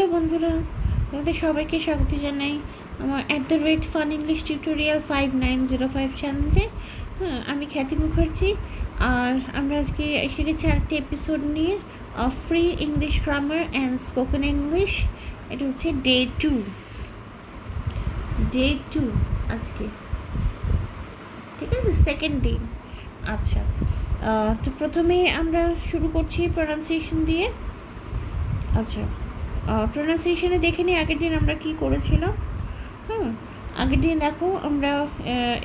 Hello বন্ধুরা, তোমাদের সবাইকে স্বাগত জানাই আমার @ফান ইংলিশ টিউটোরিয়াল 5905 চ্যানেলে। আমি খ্যাতি মুখার্জি। আর আমরা আজকে এসে গেছি আরেকটি এপিসোড নিয়ে, free English grammar and spoken English. এটা হচ্ছে ডে টু আজকে, ঠিক আছে, সেকেন্ড ডে। আচ্ছা, তো প্রথমে আমরা শুরু করছি প্রোনাউন্সিয়েশন দিয়ে। আচ্ছা, প্রোনাউন্সিয়েশনে দেখে নিই আগের দিন আমরা কী করেছিলাম। আগের দিন দেখো আমরা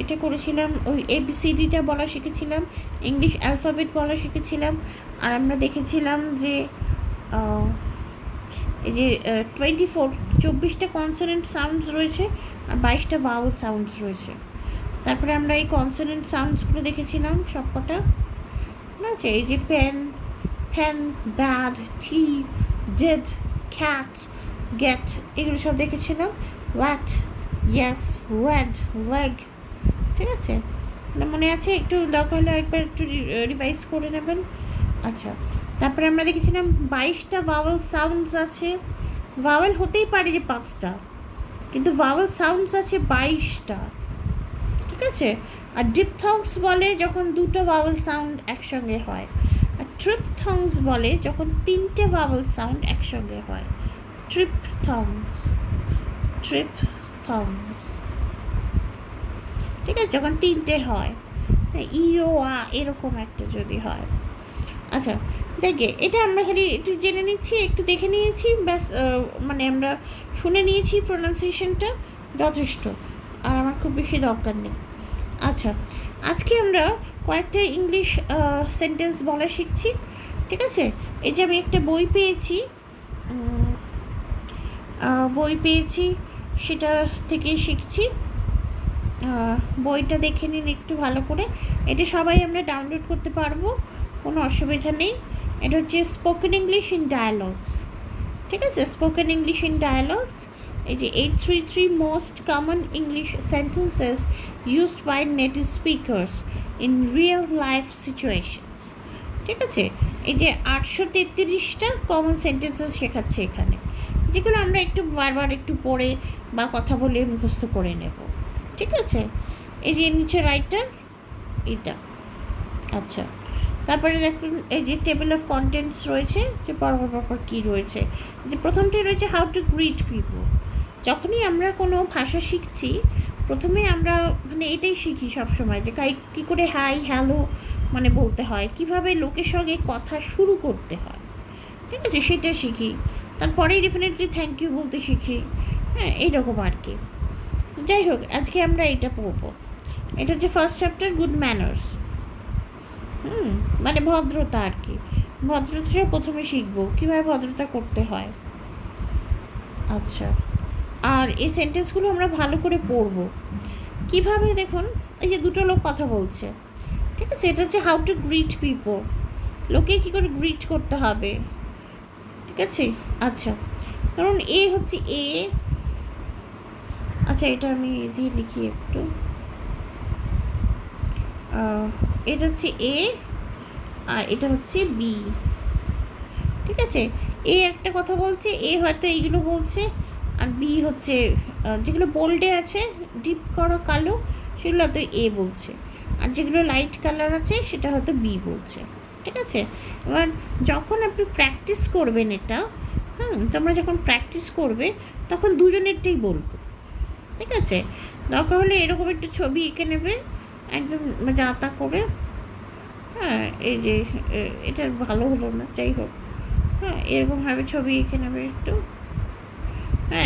এটা করেছিলাম, ওই ABCDটা বলা শিখেছিলাম, ইংলিশ অ্যালফাবেট বলা শিখেছিলাম। আর আমরা দেখেছিলাম যে এই যে 24টা কনসোনেন্ট সাউন্ডস রয়েছে আর 22টা ভাওয়েল সাউন্ডস রয়েছে। তারপরে আমরা এই কনসোনেন্ট সাউন্ডসগুলো দেখেছিলাম সবকটা, ঠিক আছে। এই যে পেন, ফ্যান, ব্যাড, টি, ডেড, ক্যাট, গেট, এগুলো সব দেখেছিলাম। ওয়াট, ইয়েস, রেড, লেগ, ঠিক আছে। মনে আছে? একটু দরকার হলে আরেকবার একটু রিভাইজ করে নেবেন। আচ্ছা, তারপরে আমরা দেখেছিলাম 22টা ভাওয়েল সাউন্ডস আছে। ভাওয়েল হতেই পারে যে 5টা, কিন্তু ভাওয়েল সাউন্ডস আছে 22টা, ঠিক আছে। আর ডিপথংস বলে যখন 2টা ভাওয়েল সাউন্ড একসঙ্গে হয়। আর ট্রিপথংস বলে যখন 3টে ভাওয়েল সাউন্ড একসঙ্গে হয়। ট্রিপথংস, ঠিক আছে, যখন 3টে হয়, ইও আ এরকম একটা যদি হয়। আচ্ছা, দেখে এটা আমরা খালি একটু জেনে নিচ্ছি, একটু দেখে নিয়েছি ব্যাস, মানে আমরা শুনে নিয়েছি প্রোনাউন্সিয়েশনটা, যথেষ্ট। আর আমার খুব বেশি দরকার নেই। আচ্ছা, আজকে আমরা কয়েকটা ইংলিশ সেন্টেন্স বলা শিখছি, ঠিক আছে। এই যে আমি একটা বই পেয়েছি, সেটা থেকে শিখছি। বইটা দেখে নিন একটু ভালো করে। এটা সবাই আমরা ডাউনলোড করতে পারবো, কোনো অসুবিধা নেই। এটা হচ্ছে স্পোকেন ইংলিশ ইন ডায়ালগস, ঠিক আছে। স্পোকেন ইংলিশ ইন ডায়ালগস, এই যে 833 most common English sentences used by native speakers in real life situations, ঠিক আছে। এই যে 833টা কমন সেন্টেন্সেস শেখাচ্ছে এখানে, যেগুলো আমরা একটু বারবার একটু পড়ে বা কথা বলে মুখস্থ করে নেব, ঠিক আছে। এই যে নিচে রাইটার এটা। আচ্ছা, তারপরে দেখুন এই যে টেবিল অফ কন্টেন্টস রয়েছে, যে পরপর কী রয়েছে। যে প্রথমটাই রয়েছে হাউ টু গ্রিট পিপল। যখনই আমরা কোনো ভাষা শিখছি, প্রথমে আমরা মানে এটাই শিখি সবসময়, যে কী করে হাই হ্যালো মানে বলতে হয়, কিভাবে লোকের সঙ্গে কথা শুরু করতে হয়, ঠিক আছে, সেটা শিখি। তারপরেই ডেফিনেটলি থ্যাংক ইউ বলতে শিখি, এইরকম আর কি। যাই হোক, আজকে আমরা এটা পড়বো। এটা হচ্ছে ফার্স্ট চ্যাপ্টার, গুড ম্যানার্স। মানে ভদ্রতা আর কি। ভদ্রতা প্রথমে শিখবো, কীভাবে ভদ্রতা করতে হয়। আচ্ছা, আর এই সেন্টেন্সগুলো আমরা ভালো করে পড়বো। কিভাবে দেখুন, এই যে দুটো লোক কথা বলছে, ঠিক আছে। এটা হচ্ছে হাউ টু গ্রিট পিপল, লোকে কী করে গ্রিট করতে হবে, ঠিক আছে। আচ্ছা, ধরুন এ হচ্ছে এ। আচ্ছা, এটা আমি দিয়ে লিখি একটু। এটা হচ্ছে এ আর এটা হচ্ছে বি, ঠিক আছে। এ একটা কথা বলছে, এ হয়তো এইগুলো বলছে, আর বি হচ্ছে যেগুলো বোল্ডে আছে ডিপ করা কালো, সেগুলো হয়তো এ বলছে, আর যেগুলো লাইট কালার আছে সেটা হয়তো বি বলছে, ঠিক আছে। এবার যখন আপনি প্র্যাকটিস করবেন এটা, তোমরা যখন প্র্যাকটিস করবে তখন দুজনেরটাই বলবো, ঠিক আছে। দরকার হলে এরকম একটু ছবি এঁকে নেবে একদম যাতা করে। এই যে এটা ভালো হলো না, যাই হোক, এরকমভাবে ছবি এঁকে নেবে একটু।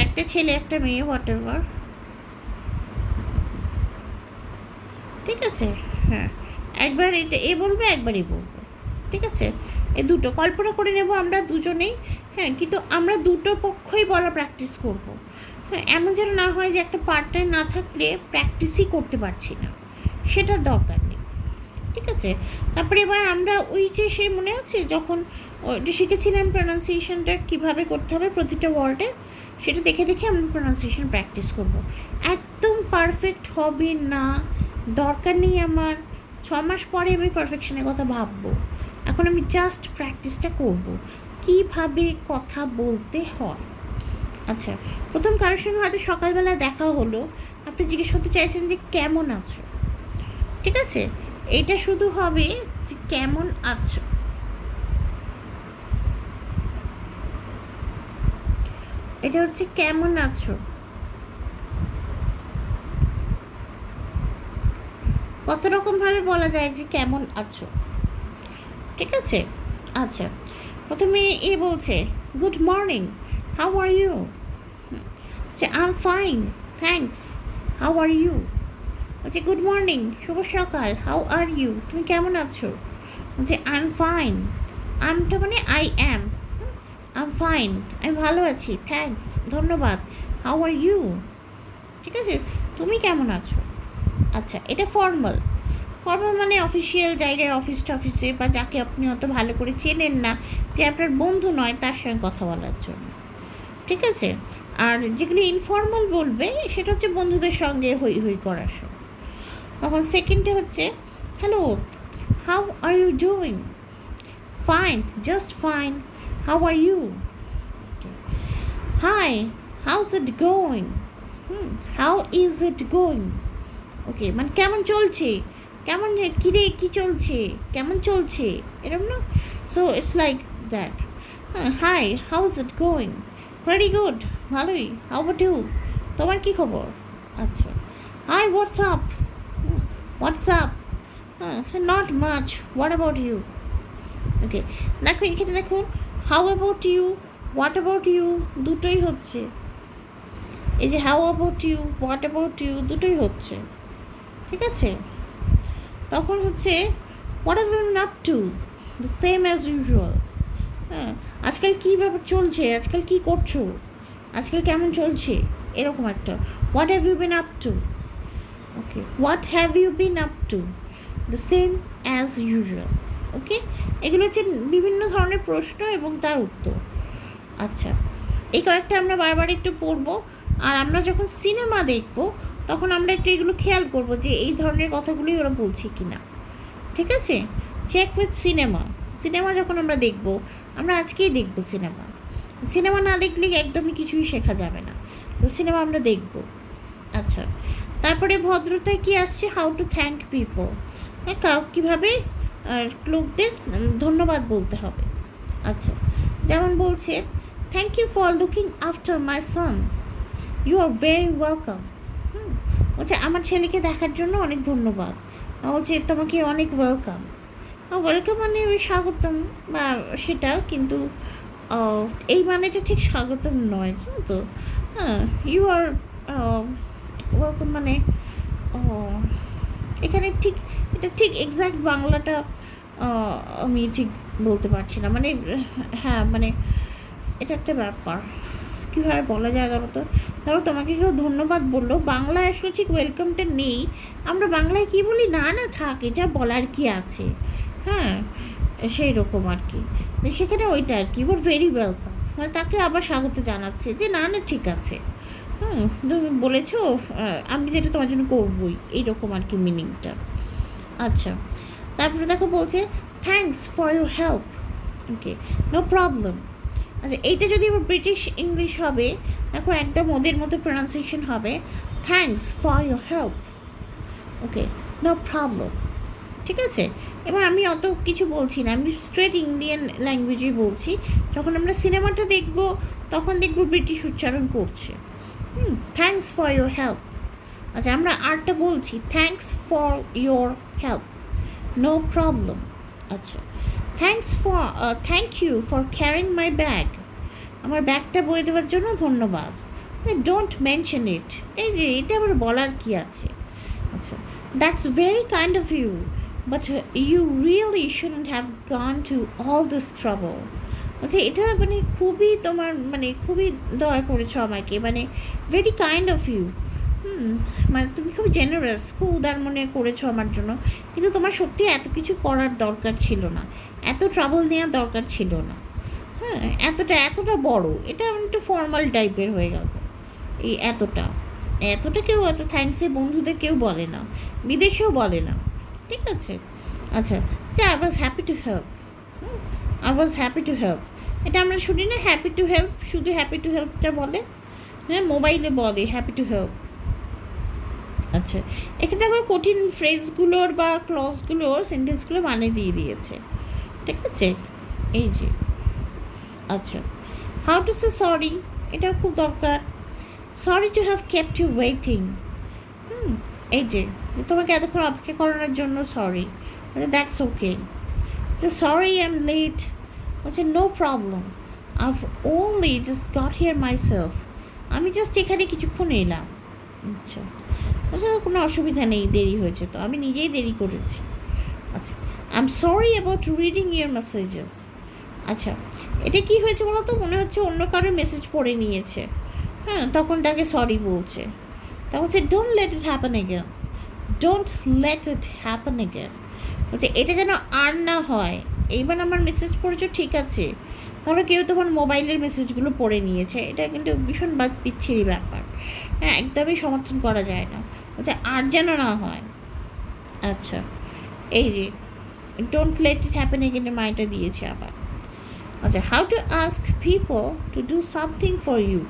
একটা ছেলে একটা মেয়ে, হোয়াট এভার, ঠিক আছে। একবার এটা এ বলবে, একবার এ বলবে, ঠিক আছে। এই দুটো কল্পনা করে নেব আমরা দুজনেই, কিন্তু আমরা দুটো পক্ষই বলা প্র্যাকটিস করব। এমন যেন না হয় যে একটা পার্টনার না থাকলে প্র্যাকটিসই করতে পারছি না, সেটার দরকার নেই, ঠিক আছে। তারপরে এবার আমরা ওই যে সে মনে আছে যখন ওইটা শিখেছিলাম প্রোনাউন্সিয়েশনটা কীভাবে করতে হবে প্রতিটা ওয়ার্ডে, সেটা দেখে দেখে আমরা প্রোনাউন্সিয়েশন প্র্যাকটিস করব। একদম পারফেক্ট হবে না, দরকার নেই আমার। 6 মাস পরে আমি পারফেকশনের কথা ভাববো, এখন আমি জাস্ট প্র্যাকটিসটা করব, কীভাবে কথা বলতে হয়, আচ্ছা, প্রথম কারোর সঙ্গে হয়তো সকালবেলা দেখা হলো, আপনি জিজ্ঞেস করতে চাইছেন যে কেমন আছো, ঠিক আছে? এইটা শুধু হবে যে কেমন আছো। এটা হচ্ছে কেমন আছো। কত রকমভাবে বলা যায় যে কেমন আছো, ঠিক আছে? আচ্ছা, প্রথমে এ বলছে good morning, how are you? আচ্ছা, I am fine, thanks, how are you? বলছে গুড মর্নিং, শুভ সকাল, হাউ আর ইউ? তুমি কেমন আছো? বলছে আই এম ফাইন, আমটা মানে I am, I am fine, আমি ভালো আছি, থ্যাঙ্কস, ধন্যবাদ, হাউ আর ইউ? ঠিক আছে, তুমি কেমন আছো? আচ্ছা, এটা ফর্মাল। ফর্মাল মানে অফিসিয়াল জায়গায়, অফিসে বা যাকে আপনি অত ভালো করে চেনেন না, যে আপনার বন্ধু নয়, তার সঙ্গে কথা বলার জন্য, ঠিক আছে? আর যেগুলো ইনফর্মাল বলবে সেটা হচ্ছে বন্ধুদের সঙ্গে হই হই করার সময়। তখন সেকেন্ডে হচ্ছে hello, how are you doing? Fine, just fine, how are you? Hi, how's it going? How is it going? Okay, মানে কেমন চলছে, কেমন, কিরে কী চলছে, কেমন চলছে, এরকম না? So it's like that. Hi, how is it going? Very good, ভালোই, হাউ অ্যাবাউট ইউ? তোমার কী খবর? আচ্ছা, hi, what's up? What's up? Not much, what about you? Okay, দেখো এখানে দেখুন, how about you, what about you দুটোই হচ্ছে। এই যে how about you, what about you দুটোই হচ্ছে, ঠিক আছে? তখন হচ্ছে what have you been up to, the same as usual. হ্যাঁ, আজকাল কী ব্যাপার চলছে, আজকাল কী করছো, আজকাল কেমন চলছে, এরকম একটা। What have you been up to? Okay, what have you been up to, the same as usual. Okay, এগুলো হচ্ছে বিভিন্ন ধরনের প্রশ্ন এবং তার উত্তর। আচ্ছা, এই কয়েকটা আমরা বারবার একটু পড়বো। আর আমরা যখন সিনেমা দেখব তখন আমরা একটু এগুলো খেয়াল করব যে এই ধরনের কথাগুলোই ওরা বলছে কি না, ঠিক আছে? Check with cinema. সিনেমা যখন আমরা দেখব, আমরা আজকেই দেখব সিনেমা, সিনেমা না দেখলে একদমই কিছুই শেখা যাবে না, তো সিনেমা আমরা দেখব। আচ্ছা, তারপরে ভদ্রতায় কি আসছে, হাউ টু থ্যাঙ্ক পিপল, কীভাবে লোকদের ধন্যবাদ বলতে হবে। আচ্ছা, যেমন বলছে thank you for looking after my son, you are very welcome. বলছে আমার ছেলেকে দেখার জন্য অনেক ধন্যবাদ, বলছে তোমাকে অনেক ওয়েলকাম। ওয়েলকাম মানে ওই স্বাগতম বা সেটা, কিন্তু এই মানেটা ঠিক স্বাগতম নয়, তো ইউ আর ওয়েলকাম মানে এখানে ঠিক, এটা ঠিক এক্স্যাক্ট বাংলাটা আমি ঠিক বলতে পারছি না, মানে হ্যাঁ, মানে এটা একটা ব্যাপার, কীভাবে বলা যায় ধরো তোমাকে কেউ ধন্যবাদ বললো, বাংলায় আসলে ঠিক ওয়েলকামটা নেই, আমরা বাংলায় কী বলি, না না থাক, এটা বলার কি আছে, হ্যাঁ, সেই রকম আর কি। সেখানে ওইটা আর কি, ইউ আর ভেরি ওয়েলকাম, মানে তাকে আবার স্বাগত জানাচ্ছে যে না না ঠিক আছে, তুমি বলেছো, আমি যেটা তোমার জন্য করবোই, এইরকম আর কি মিনিংটা। আচ্ছা, তারপরে দেখো বলছে thanks for your help, okay, no problem. আচ্ছা, এইটা যদি আবার ব্রিটিশ ইংলিশ হবে, দেখো একদম ওদের মতো প্রোনাউন্সিয়েশন হবে, thanks for your help, okay, no problem, ঠিক আছে? এবার আমি অত কিছু বলছি না, আমি স্ট্রেট ইন্ডিয়ান ল্যাঙ্গুয়েজেই বলছি। যখন আমরা সিনেমাটা দেখব তখন দেখব ব্রিটিশ উচ্চারণ করছে, থ্যাঙ্কস ফর ইউর হেল্প। আচ্ছা, আমরা আরটা বলছি, thanks for your help, no problem. আচ্ছা, thank you for carrying my bag, আমার ব্যাগটা বয়ে দেওয়ার জন্য ধন্যবাদ। ডোন্ট মেনশন ইট, এই যে এটা আবার বলার কি আছে। আচ্ছা, that's very kind of you, but you really shouldn't have gone to all this trouble. আচ্ছা, এটা মানে খুবই তোমার, মানে খুবই দয়া করেছো আমাকে, মানে ভেরি কাইন্ড অফ ইউ, মানে তুমি খুব জেনারেস, খুব উদার মনে করেছো আমার জন্য, কিন্তু তোমার সত্যি এত কিছু করার দরকার ছিল না, এত ট্রাবল নেওয়ার দরকার ছিল না, হ্যাঁ, এতটা বড়, এটা একটু ফর্মাল টাইপের হয়ে গেল। এই এতটা কেউ এত থ্যাঙ্কসে বন্ধুদের কেউ বলে না, বিদেশেও বলে না, ঠিক আছে? আচ্ছা, I was happy to help, I was happy to help, এটা আমরা শুনি না, হ্যাপি টু হেল্প, শুধু হ্যাপি টু হেল্পটা বলে, হ্যাঁ মোবাইলে বলে হ্যাপি টু হেল্প। আচ্ছা, এখানে দেখো কঠিন ফ্রেজগুলোর বা ক্লজগুলোর সেন্টেন্সগুলো মানে দিয়ে দিয়েছে, ঠিক আছে। এই যে আচ্ছা, হাউ টু সে সরি, এটা খুব দরকার। Sorry to have kept you waiting. এই যে তোমাকে এতক্ষণ অপেক্ষা করানোর জন্য sorry, that's okay. Sorry I am late, বলছে no problem, I've only just got here myself, আমি জাস্ট এখানে কিছুক্ষণ এলাম। আচ্ছা, আচ্ছা কোনো অসুবিধা নেই, দেরি হয়েছে তো, আমি নিজেই দেরি করেছি। আচ্ছা, I am sorry about reading your messages. আচ্ছা, এটা কি হয়েছে বলো তো, মনে হচ্ছে অন্য কারোর মেসেজ পড়ে নিয়েছে, হ্যাঁ তখন তাকে সরি বলছে। তখন হচ্ছে don't let it happen again, don't let it happen again, বলছে এটা যেন আর না হয়। এইবার আমার মেসেজ পড়েছো ঠিক আছে, তাহলে কেউ তোমার মোবাইলের মেসেজগুলো পড়ে নিয়েছে, এটা কিন্তু ভীষণ বিচ্ছিরি ব্যাপার, হ্যাঁ একদমই সমর্থন করা যায় না, বলছে আর যেন না হয়। আচ্ছা, এই যে ডোন্ট লেট ইট হ্যাপেন এগেনের মাইন্ডটা দিয়েছে আবার। আচ্ছা, how to ask people to do something for you,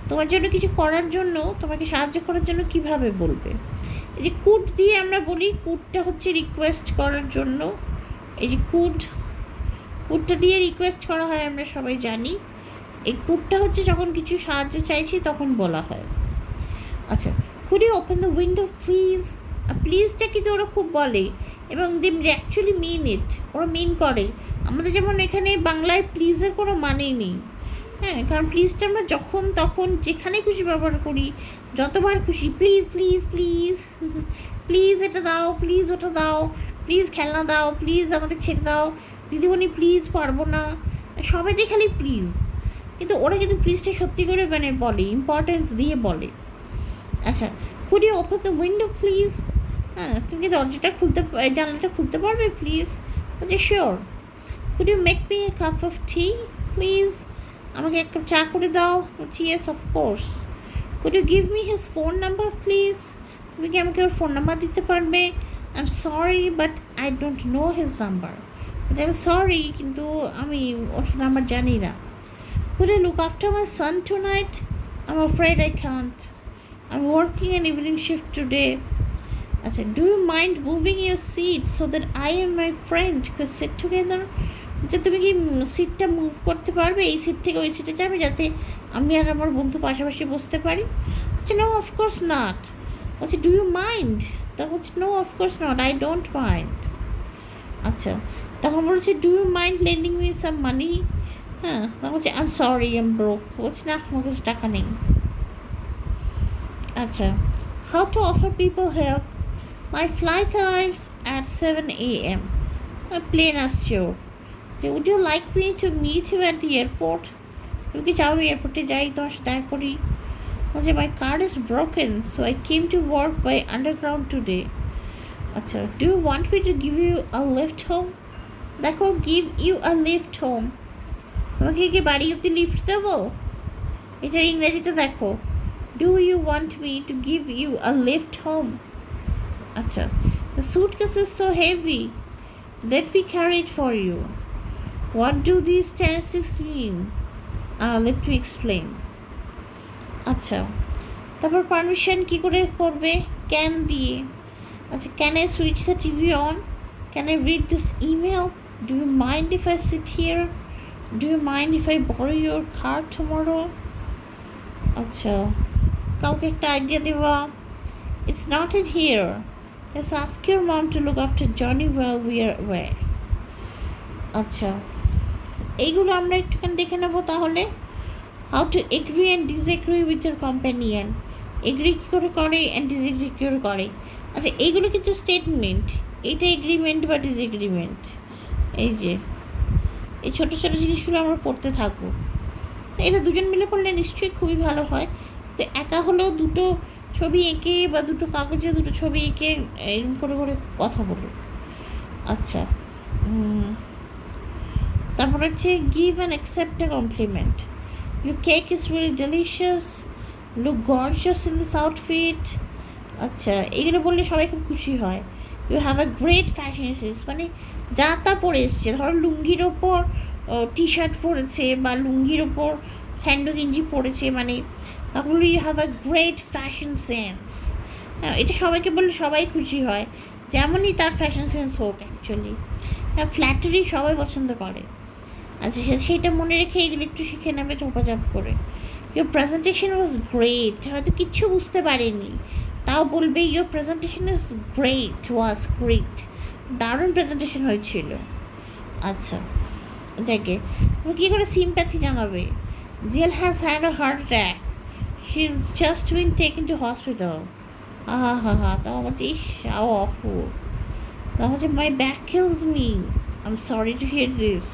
তোমার জন্য কিছু করার জন্য, তোমাকে সাহায্য করার জন্য কিভাবে বলবে। এই যে কুড দিয়ে আমরা বলি, কুডটা হচ্ছে রিকোয়েস্ট করার জন্য, এই যে কুডটা দিয়ে রিকোয়েস্ট করা হয় আমরা সবাই জানি। এই কুডটা হচ্ছে যখন কিছু সাহায্য চাইছি তখন বলা হয়। আচ্ছা, could you open the window please, আর প্লিজটা কিন্তু ওরা খুব বলে এবং দে অ্যাকচুয়ালি মিন ইট, ওরা মিন করে। আমাদের যেমন এখানে বাংলায় প্লিজের কোনো মানেই নেই, হ্যাঁ কারণ প্লিজটা আমরা যখন তখন যেখানে খুশি ব্যবহার করি, যতবার খুশি প্লিজ প্লিজ প্লিজ, প্লিজ এটা দাও, প্লিজ ওটা দাও, প্লিজ খেলনা দাও, প্লিজ আমাদের ছেড়ে দাও, দিদিমণি প্লিজ পারবো না, সবাই দিয়ে খালি প্লিজ। কিন্তু ওরা কিন্তু প্লিজটা সত্যি করে মানে বলে, ইম্পর্টেন্স দিয়ে বলে। আচ্ছা, could you open the window please, হ্যাঁ তুমি কি দরজাটা খুলতে, জানলাটা খুলতে পারবে প্লিজ, বলছে sure. Could you make me a cup of tea please, আমাকে এক কাপ চা করে দাও, বলছি yes of course. Could you give me his phone number please, তুমি কি আমাকে ওর ফোন নাম্বার দিতে পারবে। I am sorry but I don't know his number, বলছে আমি সরি কিন্তু আমি ওর নাম্বার জানি না। Could you look after my son tonight, I am afraid I can't, I am working an evening shift today. আচ্ছা, do you mind moving your seat so that I and my friend could sit together, যে তুমি কি সিটটা move করতে পারবে, এই seat থেকে ওই সিটে যাবে যাতে আমি আর আমার বন্ধু পাশাপাশি বসতে পারি। বলছে নো অফকোর্স নট, বলছে ডু ইউ মাইন্ড, তখন বলছে no of course not, I don't mind. আচ্ছা, তখন বলছে do you mind lending me some money, হ্যাঁ তখন বলছে I am sorry I am broke, বলছে না আমার কাছে টাকা নেই। আচ্ছা, how to offer people help, my flight arrives at 7 AM, plane আসছে ওর, যে would you like me to meet you at the airport, তুমি কি চাও এয়ারপোর্টে যাই তোমার সাথে দেখা করি। বলছে my card is broken so I came to work by underground today. আচ্ছা, do you want me to give you a lift home, দেখো give you a lift home, তোমাকে কি বাড়ি অব্দি লিফট দেবো, এটার ইংরেজিটা দেখো, do you want me to give you a lift home. আচ্ছা, the suitcase is so heavy, let me carry it for you. What do these statistics mean? Let me explain. আচ্ছা, তারপর পারমিশন কী করে করবে, can দিয়ে। আচ্ছা, can I switch the TV on, can I read this email, do you mind if I sit here, do you mind if I borrow your car tomorrow. আচ্ছা, কাউকে একটা idea দেওয়া, it's not in here, let's ask your mom to look after Johnny while we are away. আচ্ছা, এইগুলো আমরা একটুখানি দেখে নেব তাহলে। How to agree and disagree with your companion, agree কী করে করে অ্যান্ড ডিসএগ্রি কী করে করে। আচ্ছা, এইগুলো কিন্তু স্টেটমেন্ট, এইটা এগ্রিমেন্ট বা ডিসএগ্রিমেন্ট। এই যে এই ছোটো ছোটো জিনিসগুলো আমরা পড়তে থাকবো, এটা দুজন মিলে পড়লে নিশ্চয়ই খুবই ভালো হয়। তো একা হলেও দুটো ছবি এঁকে বা দুটো কাগজে দুটো ছবি এঁকে এরকম করে করে কথা বলো। আচ্ছা, তারপর হচ্ছে give and accept a compliment, your cake is really delicious, look gorgeous in this outfit. আচ্ছা, এগুলো বললে সবাই খুব খুশি হয়। You have a great fashion sense, মানে যা তা পরে এসছে, ধরো লুঙ্গির ওপর টি শার্ট পরেছে বা লুঙ্গির ওপর স্যান্ডো গেঞ্জি পরেছে, মানে তাহলে you have a great fashion sense. এটা সবাইকে বললে সবাই খুশি হয়, যেমনই তার ফ্যাশন সেন্স হোক। অ্যাকচুয়ালি ফ্ল্যাটারি সবাই পছন্দ করে। আচ্ছা, সেইটা মনে রেখে এগুলো একটু শিখে নেবে চোপাচাপ করে। ইউর প্রেজেন্টেশন ওয়াজ গ্রেট, হয়তো কিচ্ছু বুঝতে পারেনি, তাও বলবে your presentation is great, was great, দারুণ প্রেজেন্টেশন হয়েছিল। আচ্ছা, যাকে তুমি কী করে সিম্প্যাথি জানাবে? Jill has had a heart attack, she is just been taken to hospital. আহা হা হা, তাও বলছে ইস হাউ অফুল, তাও বলছে my back kills me, I am sorry to hear this.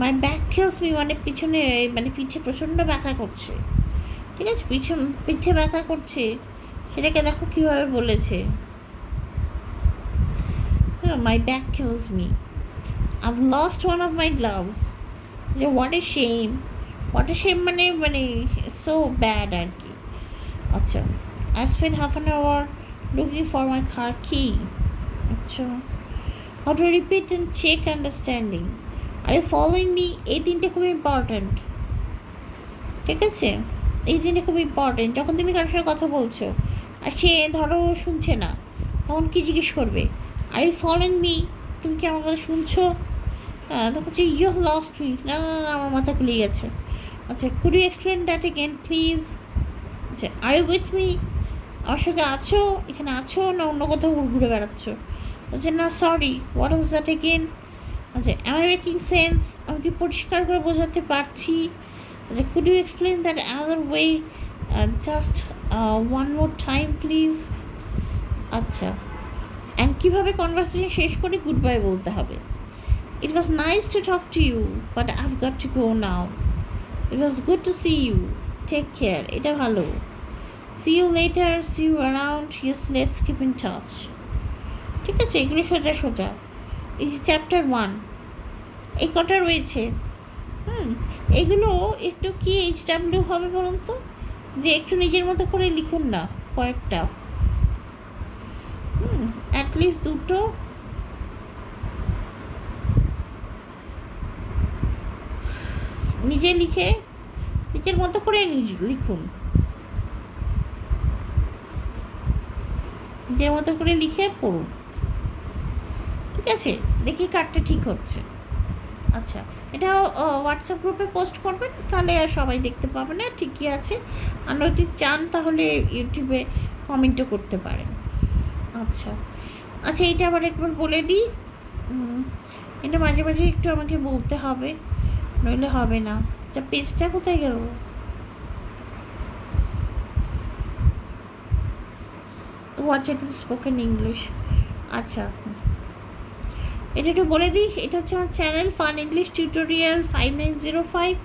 My back kills me মানে পিছনে, মানে পিঠে প্রচণ্ড ব্যথা করছে। ঠিক আছে, পিঠে ব্যথা করছে, সেটাকে দেখো কীভাবে বলেছে, my back kills me, I've lost one of my gloves. যে what a shame, what a shame মানে মানে সো ব্যাড আর কি। আচ্ছা, I spent half an hour looking for my car key. আচ্ছা, how to repeat and check understanding. Are you following me? এই তিনটে খুব important. ঠিক আছে, এই তিনটে খুব ইম্পর্ট্যান্ট। যখন তুমি কারোর সঙ্গে কথা বলছো আর সে ধরো শুনছে না, তখন কী জিজ্ঞেস করবে? আর ইউ ফলোইং মি, তুমি কি আমার কথা শুনছো? তখন হচ্ছে ইউ হ্যাভ লস্ট মি, না না না আমার মাথা খুলে গেছে। আচ্ছা, could you explain that again please? আচ্ছা, আর ইউ উইথ মি, আমার সঙ্গে আছো, এখানে আছো না অন্য কোথাও ঘুরে বেড়াচ্ছ? বলছে না sorry, what was that again? আচ্ছা, অ্যাম আই মেকিং সেন্স, আমি কি পরিষ্কার করে বোঝাতে পারছি? আচ্ছা, could you explain that another way, just one more time please? আচ্ছা, অ্যান্ড কীভাবে কনভারসেশন শেষ করে গুড বাই বলতে হবে? It was nice to talk to you but I have got to go now. It was good to see you, take care, এটা ভালো। See you later, see you around, yes, let's keep in touch. ঠিক আছে, এগুলো সোজা সোজা। এই যে chapter 1 এই কটা রয়েছে, এগুলো একটু কি HW হবে বলুন তো, যে একটু নিজের মতো করে লিখুন না কয়েকটা, অ্যাটলিস্ট দুটো। নিজে লিখে নিজের মতো করে লিখুন, নিজের মতো করে লিখে পড়ুন। ঠিক আছে, দেখি কার্ডটা ঠিক হচ্ছে। আচ্ছা, এটা হোয়াটসঅ্যাপ গ্রুপে পোস্ট করবেন, তাহলে আর সবাই দেখতে পাবে না। ঠিকই আছে, আর যদি চান তাহলে ইউটিউবে কমেন্টও করতে পারেন। আচ্ছা আচ্ছা, এইটা আবার একবার বলে দিই, এটা মাঝে মাঝে একটু আমাকে বলতে হবে, নইলে হবে না। আচ্ছা, পেজটা কোথায় গেল? Watch it spoken English. আচ্ছা, এটা একটু বলে দিই, এটা হচ্ছে আমার চ্যানেল ফান ইংলিশ টিউটোরিয়াল 5905।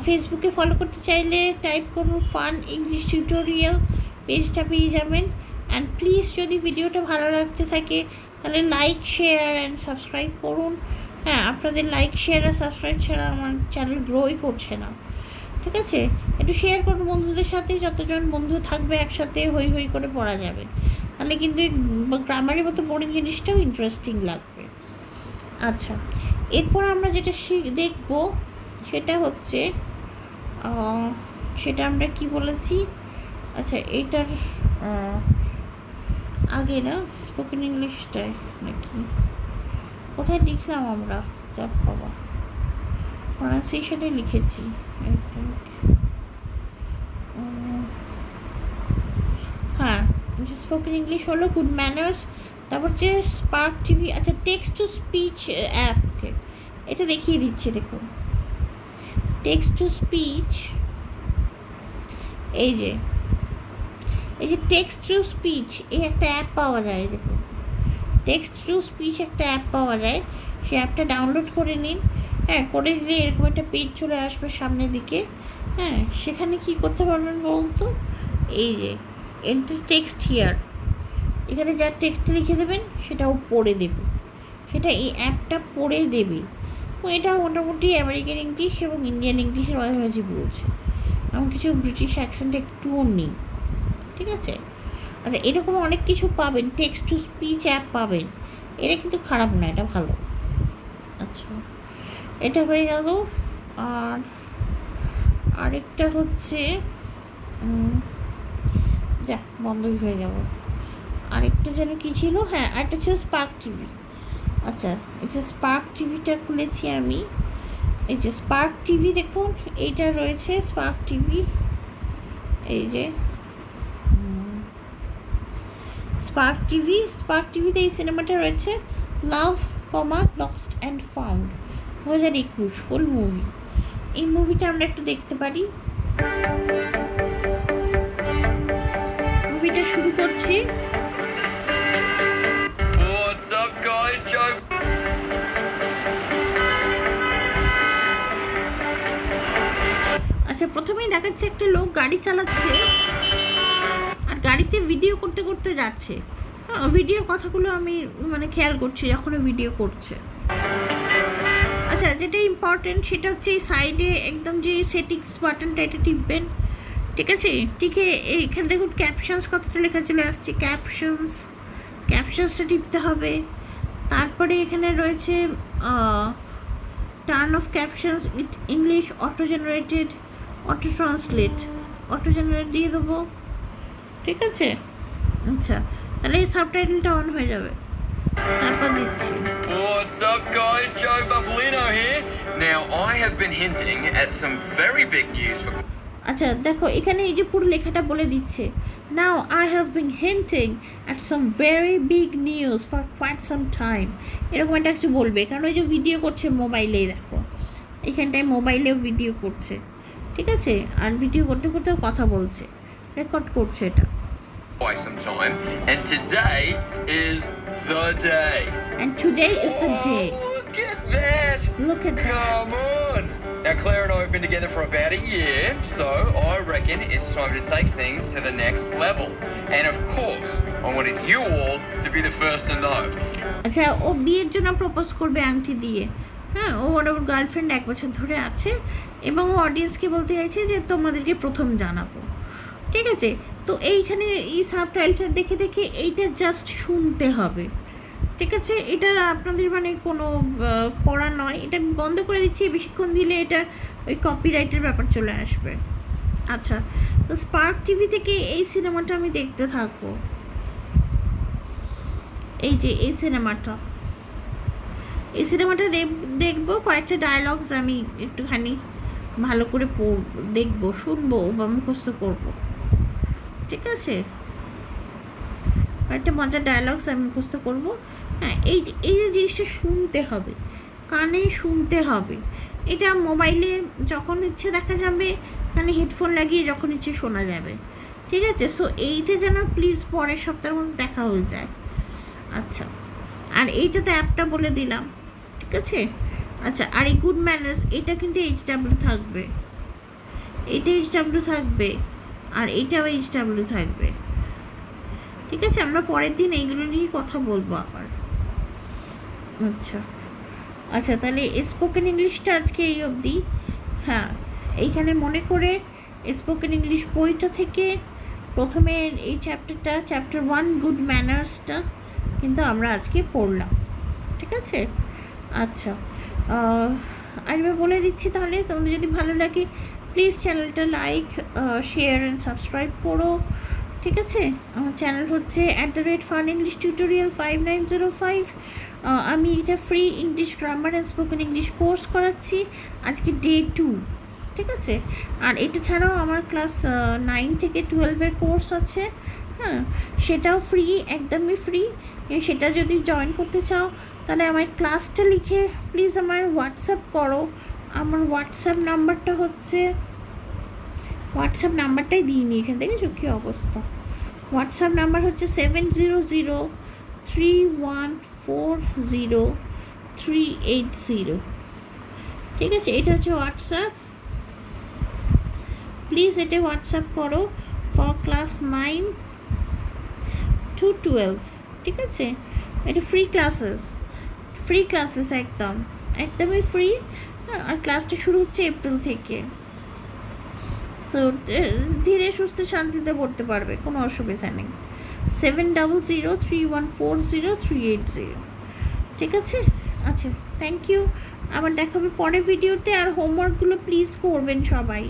ফেসবুকে ফলো করতে চাইলে টাইপ করুন ফান ইংলিশ টিউটোরিয়াল, পেজটা পেয়ে যাবেন। অ্যান্ড প্লিজ যদি ভিডিওটা ভালো লাগতে থাকে তাহলে লাইক শেয়ার অ্যান্ড সাবস্ক্রাইব করুন। হ্যাঁ, আপনাদের লাইক শেয়ার আর সাবস্ক্রাইব ছাড়া আমার চ্যানেল গ্রোই করছে না। ঠিক আছে, একটু শেয়ার করুন বন্ধুদের সাথে, যতজন বন্ধু থাকবে একসাথে হই হই করে পড়া যাবে, তাহলে কিন্তু গ্রামারের মতো বোরিং জিনিসটাও ইন্টারেস্টিং লাগবে। আচ্ছা, এরপর আমরা যেটা দেখব সেটা হচ্ছে, সেটা আমরা কি বলেছি? আচ্ছা, এইটার আগে না স্পোকেন ইংলিশটায় নাকি কোথায় লিখলাম আমরা? যাব বাবা, প্রনাউন্সিয়েশনে লিখেছি আই থিঙ্ক। হ্যাঁ, স্পোকেন ইংলিশ হলো গুড ম্যানার্স, তারপর যে স্পার্ক টিভি। আচ্ছা, টেক্সট টু স্পিচ অ্যাপকে এটা দেখিয়ে দিচ্ছি, দেখুন টেক্সট টু স্পিচ, এই যে টেক্সট টু স্পিচ, এই একটা অ্যাপ পাওয়া যায়। দেখুন, টেক্সট টু স্পিচ একটা অ্যাপ পাওয়া যায়, সেই অ্যাপটা ডাউনলোড করে নিন। হ্যাঁ, করে নিলে এরকম একটা পেজ চলে আসবে সামনের দিকে। হ্যাঁ, সেখানে কী করতে পারবেন বলুন তো, এই যে এন্টার টেক্সট হিয়ার, এখানে যা টেক্সট লিখে দেবেন সেটাও পড়ে দেবে, সেটা এই অ্যাপটা পড়ে দেবে। এটা মোটামুটি আমেরিকান ইংলিশ এবং ইন্ডিয়ান ইংলিশের মাঝামাঝি বলছে, এমন কিছু ব্রিটিশ অ্যাকসেন্ট একটুও নেই। ঠিক আছে, আচ্ছা, এরকম অনেক কিছু পাবেন, টেক্সট টু স্পিচ অ্যাপ পাবেন, এটা কিন্তু খারাপ না, এটা ভালো। আচ্ছা, এটা হয়ে গেল। আর আরেকটা হচ্ছে যা বন্ধই হয়ে যাব। আরেকটা যেন কী ছিল, হ্যাঁ আরেকটা ছিল স্পার্ক টিভি। আচ্ছা, এই যে স্পার্ক টিভিটা খুলেছি আমি, এই যে স্পার্ক টিভি দেখুন, এইটা রয়েছে স্পার্ক টিভি, এই যে স্পার্ক টিভিতে এই সিনেমাটা রয়েছে, love lost and found, 2021 full movie. এই মুভিটা আমরা একটু দেখতে পারি। মুভিটা শুরু করছি। What's up, guys? Joe. আচ্ছা, প্রথমেই দেখাচ্ছে একটা লোক গাড়ি চালাচ্ছে আর গাড়িতে ভিডিও করতে করতে যাচ্ছে। ভিডিওর কথাগুলো আমি মানে খেয়াল করছি যখন ভিডিও করছে। আচ্ছা, যেটা ইম্পর্টেন্ট সেটা হচ্ছে এই সাইডে একদম যে সেটিংস বাটনটা, এটা টিপবেন, ঠিক আছে? টিকে এইখানে দেখুন ক্যাপশনস কথাটা লেখা চলে আসছে, ক্যাপশনসটা টিপতে হবে। তারপরে এখানে রয়েছে turn off captions with English auto translate দিয়ে দেবো, ঠিক আছে? আচ্ছা, তাহলে এই সাবটাইটেলটা অন হয়ে যাবে, তারপর দিচ্ছি। What's up, guys? Joe Buffalino here. Now, I have been hinting at some very big news for. আচ্ছা দেখো, এখানে এই যে পুরো লেখাটা বলে দিচ্ছে, now I have been hinting at some very big news for quite some time, এরকম একটা কিছু বলবে, কারণ ওই যে ভিডিও করছে মোবাইলেই, দেখো এখানটায় মোবাইলেও ভিডিও করছে, ঠিক আছে? আর ভিডিও করতে করতেও কথা বলছে, রেকর্ড করছে এটা। Quite some time, and today is the day. And today is the day. Look at that! Look at that. Come on! Now, Claire and I have been together for about a year, so I reckon it's time to take things to the next level. And of course, I wanted you all to be the first to know. আচ্ছা, ও বিয়ের জন্য propose করবে আংটি দিয়ে, হ্যাঁ, ওর girlfriend 1 বছর ধরে আছে, এবং ও অডিয়েন্সকে বলতে চাইছে যে তোমাদেরকে প্রথম জানাবো, ঠিক আছে? তো এইখানে এই সাবটাইটেলটা দেখে দেখে এইটা জাস্ট শুনতে হবে, ঠিক আছে? এটা আপনাদের মানে কোনো পড়া নয়, এটা আমি বন্ধ করে দিচ্ছি, বেশিক্ষণ দিলে এটা ওই কপিরাইটের ব্যাপার চলে আসবে। আচ্ছা, তো স্পার্ক টিভি থেকে এই সিনেমাটা আমি দেখতে থাকবো। এই যে এই সিনেমাটা দেখবো, কয়েকটা ডায়লগস আমি একটুখানি ভালো করে দেখবো, শুনবো বা মুখস্থ করবো, ঠিক আছে? কয়েকটা মজার ডায়লগস আমি মুখস্থ করবো। হ্যাঁ, এই যে জিনিসটা শুনতে হবে, কানে শুনতে হবে। এটা মোবাইলে যখন ইচ্ছে দেখা যাবে, কানে হেডফোন লাগিয়ে যখন ইচ্ছে শোনা যাবে, ঠিক আছে? সো এইটা যেন প্লিজ পরের সপ্তাহের মধ্যে দেখা হয়ে যায়। আচ্ছা, আর এইটাতে অ্যাপটা বলে দিলাম, ঠিক আছে? আচ্ছা, আর এই গুড ম্যানার্স এটা কিন্তু HW থাকবে, এটা HW থাকবে, আর এইটাও HW থাকবে, ঠিক আছে? আমরা পরের দিন এইগুলো নিয়ে কথা বলবো আবার। আচ্ছা, তাহলে স্পোকেন ইংলিশটা আজকে এই অবধি। হ্যাঁ, এইখানে মনে করে স্পোকেন ইংলিশ বইটা থেকে প্রথমে এই চ্যাপ্টার 1 গুড ম্যানার্সটা কিন্তু আমরা আজকে পড়লাম, ঠিক আছে? আচ্ছা, আমি বলে দিচ্ছি, তাহলে তোমাদের যদি ভালো লাগে প্লিজ চ্যানেলটা লাইক, শেয়ার অ্যান্ড সাবস্ক্রাইব করো, ঠিক আছে? আমার চ্যানেল হচ্ছে @FunEnglishTutorial 5905। আমি এটা free English grammar and spoken English course করাচ্ছি, আজকে ডে 2, ঠিক আছে? আর এটা ছাড়াও আমার ক্লাস 9 থেকে 12-এর কোর্স আছে, হ্যাঁ, সেটাও ফ্রি, একদমই ফ্রি। সেটা যদি জয়েন করতে চাও তাহলে আমার ক্লাসটা লিখে প্লিজ আমার হোয়াটসঅ্যাপ করো। আমার হোয়াটসঅ্যাপ নাম্বারটাই দিইনি এখান থেকে, কী অবস্থা। হোয়াটসঅ্যাপ নাম্বার হচ্ছে 7003140380, ঠিক আছে? এটা হচ্ছে হোয়াটসঅ্যাপ, প্লিজ এটা হোয়াটসঅ্যাপ করো ফর ক্লাস 9 to 12, ঠিক আছে? এটা ফ্রি ক্লাসেস একদমই ফ্রি। আর ক্লাসটা শুরু হচ্ছে এপ্রিল থেকে, তো ধীরে সুস্থে শান্তিতে পড়তে পারবে, কোনো অসুবিধা নেই। 7003140380, ঠিক আছে? আচ্ছা, থ্যাংক ইউ। আবার দেখাবে পরের ভিডিওতে। আর হোমওয়ার্কগুলো প্লিজ করবেন সবাই।